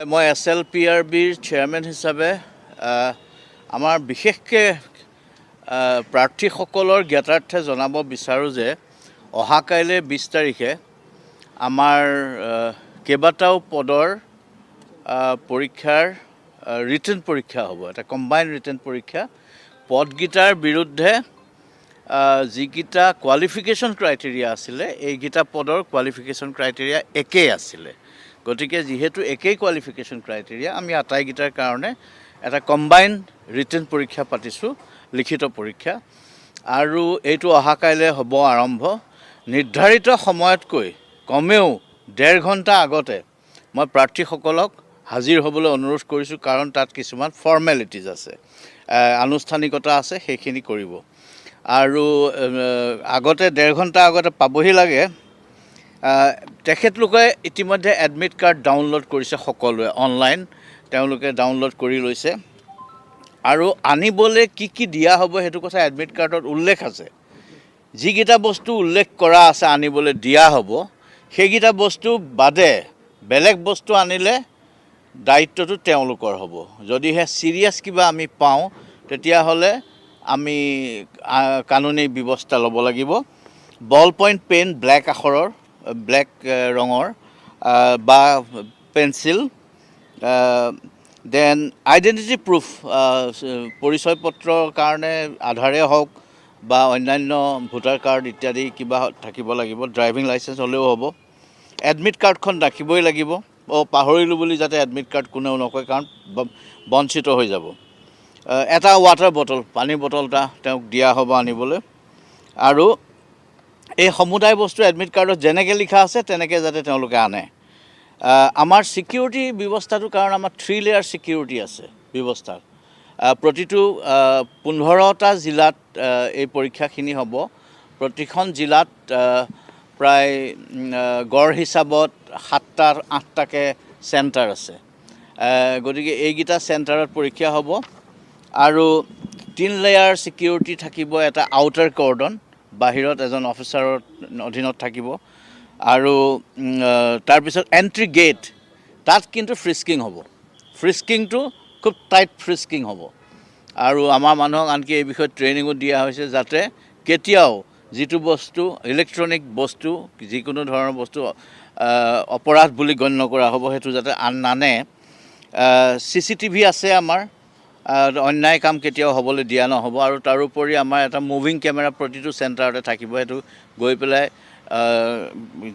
মই SLPRBৰ চেয়াৰমেন হিচাপে আমাৰ বিশেষকৈ প্ৰাৰ্থীসকলৰ জ্ঞাতাৰ্থে জনাব বিচাৰোঁ যে অহা কাইলৈ 20 তাৰিখে আমাৰ কেইবাটাও পদৰ পৰীক্ষাৰ ৰিটেন পৰীক্ষা হ'ব। এটা কম্বাইন ৰিটেন পৰীক্ষা। পদকেইটাৰ বিৰুদ্ধে যিকেইটা কোৱালিফিকেশ্যন ক্ৰাইটেৰিয়া আছিলে এইকেইটা পদৰ কোৱালিফিকেশ্যন ক্ৰাইটেৰিয়া একেই আছিলে। গতিকে যেহেতু একেই কোৱালিফিকেশ্যন ক্ৰাইটেৰিয়া আমি আটাইকেইটাৰ কাৰণে এটা কম্বাইন ৰিটেন পৰীক্ষা পাতিছোঁ, লিখিত পৰীক্ষা। আৰু এইটো অহা কাইলৈ হ'ব আৰম্ভ। নিৰ্ধাৰিত সময়তকৈ কমেও 1.5 ঘণ্টা আগতে মই প্ৰাৰ্থীসকলক হাজিৰ হ'বলৈ অনুৰোধ কৰিছোঁ, কাৰণ তাত কিছুমান ফৰ্মেলিটিজ আছে, আনুষ্ঠানিকতা আছে, সেইখিনি কৰিব। আৰু আগতে 1.5 ঘণ্টা আগতে পাবহি লাগে। তেখেতলোকে ইতিমধ্যে এডমিট কাৰ্ড ডাউনলোড কৰিছে, সকলোৱে অনলাইন তেওঁলোকে ডাউনলোড কৰি লৈছে। আৰু আনিবলৈ কি দিয়া হ'ব সেইটো কথা এডমিট কাৰ্ডত উল্লেখ আছে। যিকেইটা বস্তু উল্লেখ কৰা আছে আনিবলৈ দিয়া হ'ব, সেইকেইটা বস্তু বাদে বেলেগ বস্তু আনিলে দায়িত্বটো তেওঁলোকৰ হ'ব। যদিহে চিৰিয়াছ কিবা আমি পাওঁ তেতিয়াহ'লে আমি কানুনী ব্যৱস্থা ল'ব লাগিব। বল পইণ্ট পেন ব্লেক আখৰৰ, ব্লেক ৰঙৰ বা পেঞ্চিল, দেন আইডেণ্টিটি প্ৰুফ, পৰিচয় পত্ৰৰ কাৰণে আধাৰে হওক বা অন্যান্য ভোটাৰ কাৰ্ড ইত্যাদি কিবা থাকিব লাগিব, ড্ৰাইভিং লাইচেঞ্চ হ'লেও হ'ব। এডমিট কাৰ্ডখন ৰাখিবই লাগিব। পাহৰিলোঁ বুলি যাতে এডমিট কাৰ্ড কোনেও নকয়, কাৰণ বঞ্চিত হৈ যাব। এটা ৱাটাৰ বটল, পানীৰ বটল এটা তেওঁক দিয়া হ'ব আনিবলৈ। আৰু এই সমুদায় বস্তু এডমিট কাৰ্ডত যেনেকৈ লিখা আছে তেনেকৈ যাতে তেওঁলোকে আনে। আমাৰ ছিকিউৰিটি ব্যৱস্থাটোৰ কাৰণে আমাৰ 3 লেয়াৰ ছিকিউৰিটি আছে ব্যৱস্থাত। প্ৰতিটো 15টা জিলাত এই পৰীক্ষাখিনি হ'ব। প্ৰতিখন জিলাত প্ৰায় গড় হিচাপত 7-8টাকৈ চেণ্টাৰ আছে। গতিকে এইকেইটা চেণ্টাৰত পৰীক্ষা হ'ব। আৰু 3 লেয়াৰ ছিকিউৰিটি থাকিব। এটা আউটাৰ কৰ্ডন, বাহিৰত এজন অফিচাৰৰ অধীনত থাকিব। আৰু তাৰপিছত এণ্ট্ৰি গেট, তাত কিন্তু ফ্ৰিস্কিং হ'ব। ফ্ৰিস্কিংটো খুব টাইট ফ্ৰিস্কিং হ'ব। আৰু আমাৰ মানুহক আনকি এই বিষয়ত ট্ৰেইনিঙো দিয়া হৈছে, যাতে কেতিয়াও যিটো বস্তু ইলেক্ট্ৰনিক বস্তু, যিকোনো ধৰণৰ বস্তু অপৰাধ বুলি গণ্য কৰা হ'ব, সেইটো যাতে নানে। CCTV আছে আমাৰ, অন্যায় কাম কেতিয়াও হ'বলৈ দিয়া নহ'ব। আৰু তাৰোপৰি আমাৰ এটা মুভিং কেমেৰা প্ৰতিটো চেণ্টাৰতে থাকিব। সেইটো গৈ পেলাই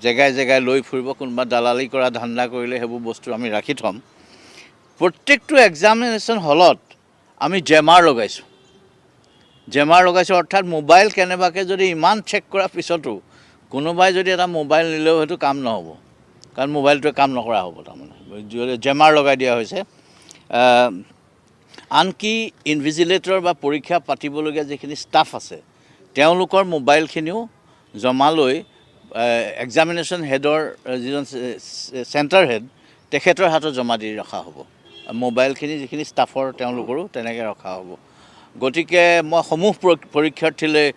জেগাই জেগাই লৈ ফুৰিব। কোনোবা দালালি কৰা ধান্দা কৰিলে সেইবোৰ বস্তু আমি ৰাখি থ'ম। প্ৰত্যেকটো এক্সামিনেশ্যন হলত আমি জেমাৰ লগাইছোঁ। অৰ্থাৎ মোবাইল কেনেবাকৈ যদি ইমান চেক কৰাৰ পিছতো কোনোবাই যদি এটা মোবাইল নিলেও সেইটো কাম নহ'ব, কাৰণ মোবাইলটোৱে কাম নকৰা হ'ব। তাৰমানে জেমাৰ লগাই দিয়া হৈছে। আনকি ইনভিজিলেটৰ বা পৰীক্ষা পাতিবলগীয়া যিখিনি ষ্টাফ আছে তেওঁলোকৰ মোবাইলখিনিও জমা লৈ এক্সামিনেশ্যন হেডৰ যিজন চেণ্টাৰ হেড তেখেতৰ হাতত জমা দি ৰখা হ'ব। মোবাইলখিনি যিখিনি ষ্টাফৰ তেওঁলোকৰো তেনেকৈ ৰখা হ'ব। গতিকে মই সমূহ পৰীক্ষাৰ্থীলৈ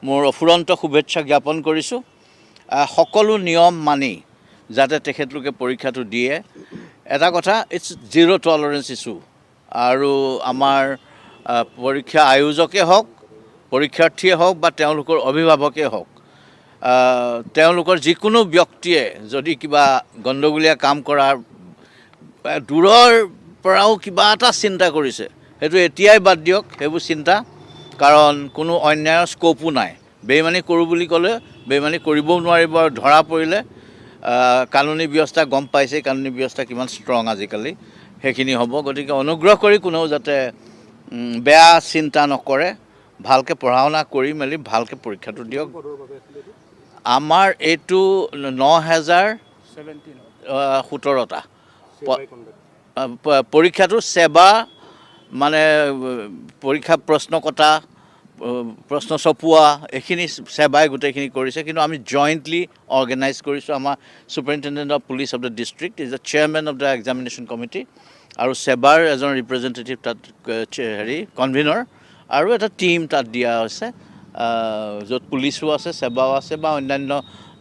মোৰ অফুৰন্ত শুভেচ্ছা জ্ঞাপন কৰিছোঁ। সকলো নিয়ম মানি যাতে তেখেতলোকে পৰীক্ষাটো দিয়ে। এটা কথা, ইটছ জিৰ' টলাৰেঞ্চ ইছ্যু। আৰু আমাৰ পৰীক্ষা আয়োজকেই হওক, পৰীক্ষাৰ্থীয়ে হওক বা তেওঁলোকৰ অভিভাৱকেই হওক, তেওঁলোকৰ যিকোনো ব্যক্তিয়ে যদি কিবা গণ্ডগোলীয়া কাম কৰাৰ দূৰৰ পৰাও কিবা এটা চিন্তা কৰিছে, সেইটো এতিয়াই বাদ দিয়ক সেইবোৰ চিন্তা, কাৰণ কোনো অন্যায়ৰ স্ক'পো নাই। বেইমানি কৰোঁ বুলি ক'লে বেইমানি কৰিবও নোৱাৰিব। আৰু ধৰা পৰিলে কানুনী ব্যৱস্থা গম পাইছেই, কানুনী ব্যৱস্থা কিমান ষ্ট্ৰং আজিকালি, সেইখিনি হ'ব। গতিকে অনুগ্ৰহ কৰি কোনেও যাতে বেয়া চিন্তা নকৰে, ভালকৈ পঢ়া শুনা কৰি মেলি ভালকৈ পৰীক্ষাটো দিয়ক। আমাৰ এইটো 9,017টা পৰীক্ষাটো সেৱা, মানে পৰীক্ষা প্ৰশ্ন কটা, প্ৰশ্ন চপোৱা, এইখিনি সেৱাই গোটেইখিনি কৰিছে। কিন্তু আমি জইণ্টলি অৰ্গেনাইজ কৰিছোঁ। আমাৰ superintendent of police of the district is the chairman of the examination committee, আৰু সেৱাৰ এজন ৰিপ্ৰেজেণ্টেটিভ তাত কনভিনৰ, আৰু এটা টীম তাত দিয়া হৈছে, য'ত পুলিচো আছে, সেৱাও আছে বা অন্যান্য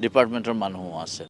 ডিপাৰ্টমেণ্টৰ মানুহো আছে।